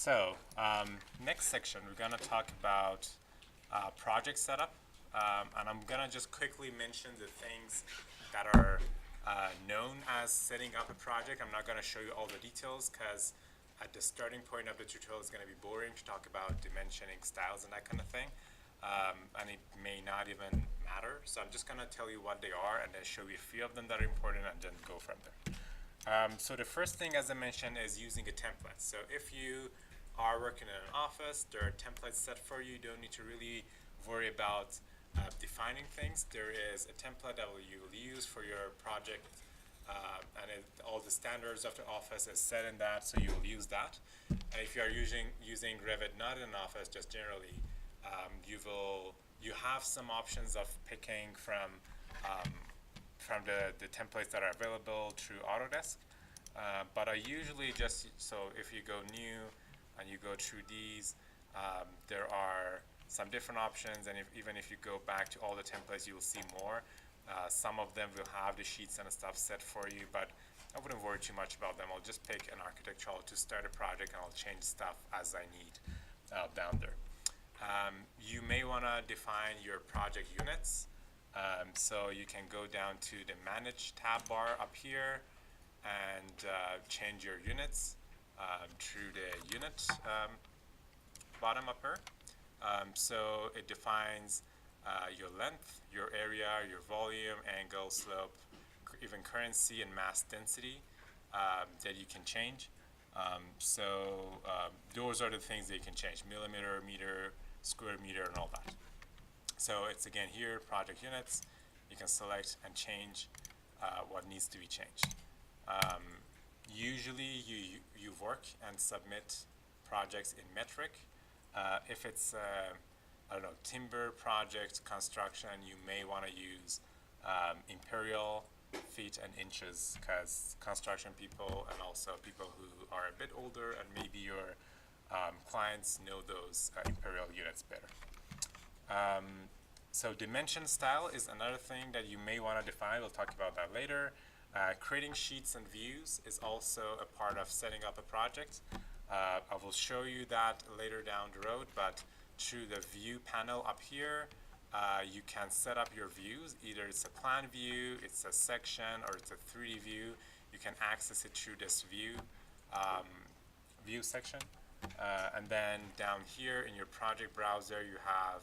So, next section, we're going to talk about project setup. And I'm going to just quickly mention the things that are known as setting up a project. I'm not going to show you all the details because at the starting point of the tutorial is going to be boring to talk about dimensioning styles and that kind of thing. And it may not even matter. So I'm just going to tell you what they are and then show you a few of them that are important and then go from there. So the first thing, as I mentioned, is using a template. So if you are working in an office, there are templates set for you. You don't need to really worry about defining things. There is a template that you will use for your project, and all the standards of the office is set in that, so you will use that. And if you are using Revit not in an office, just generally, you have some options of picking from the templates that are available through Autodesk. But I usually just, so if you go new and you go through these, there are some different options, and even if you go back to all the templates, you will see more. Some of them will have the sheets and stuff set for you, but I wouldn't worry too much about them. I'll just pick an architectural to start a project, and I'll change stuff as I need down there. You may want to define your project units. So you can go down to the Manage tab bar up here and change your units through the unit bottom upper. So it defines your length, your area, your volume, angle, slope, even currency and mass density that you can change. Those are the things that you can change: millimeter, meter, square meter, and all that. So it's again here, project units. You can select and change what needs to be changed. Usually you work and submit projects in metric. If it's I don't know, timber project construction, you may want to use imperial, feet, and inches, because construction people and also people who are a bit older and maybe your clients know those imperial units better. So dimension style is another thing that you may want to define. We'll talk about that later. Creating sheets and views is also a part of setting up a project. I will show you that later down the road, but through the view panel up here, you can set up your views. Either it's a plan view, it's a section, or it's a 3D view. You can access it through this view section. And then down here in your project browser, you have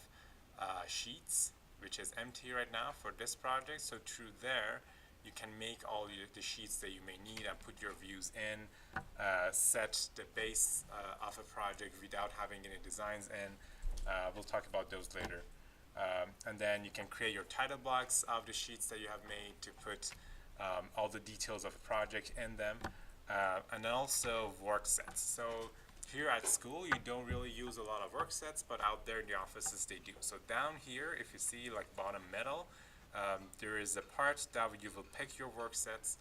sheets, which is empty right now for this project. So through there, you can make all the sheets that you may need and put your views in, set the base of a project without having any designs in. We'll talk about those later. And then you can create your title blocks of the sheets that you have made to put all the details of a project in them. And then also work sets. So here at school, you don't really use a lot of work sets, but out there in the offices, they do. So down here, if you see like bottom middle, there is a part that you will pick your work sets.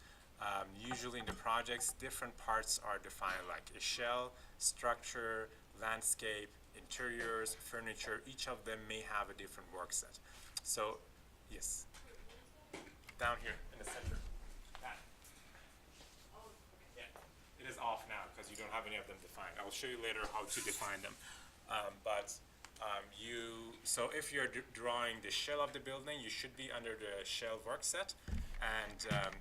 Usually in the projects, different parts are defined, like a shell, structure, landscape, interiors, furniture. Each of them may have a different work set. So, yes, down here in the center. Yeah, it is off now because you don't have any of them defined. I'll show you later how to define them. So if you're drawing the shell of the building, you should be under the shell work set. And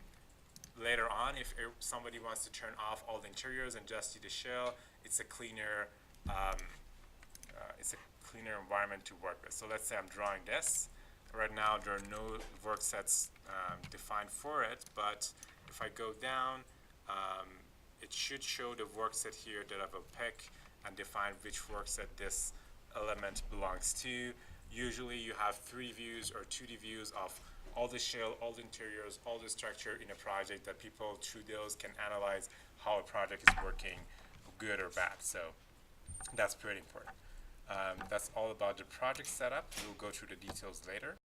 later on, if somebody wants to turn off all the interiors and just do the shell, it's a cleaner environment to work with. So let's say I'm drawing this. Right now, there are no work sets defined for it, but if I go down, it should show the work set here that I will pick and define which work set this element belongs to. Usually you have 3 views or 2D views of all the shell, all the interiors, all the structure in a project that people through those can analyze how a project is working, good or bad. So that's pretty important. That's all about the project setup. We'll go through the details later.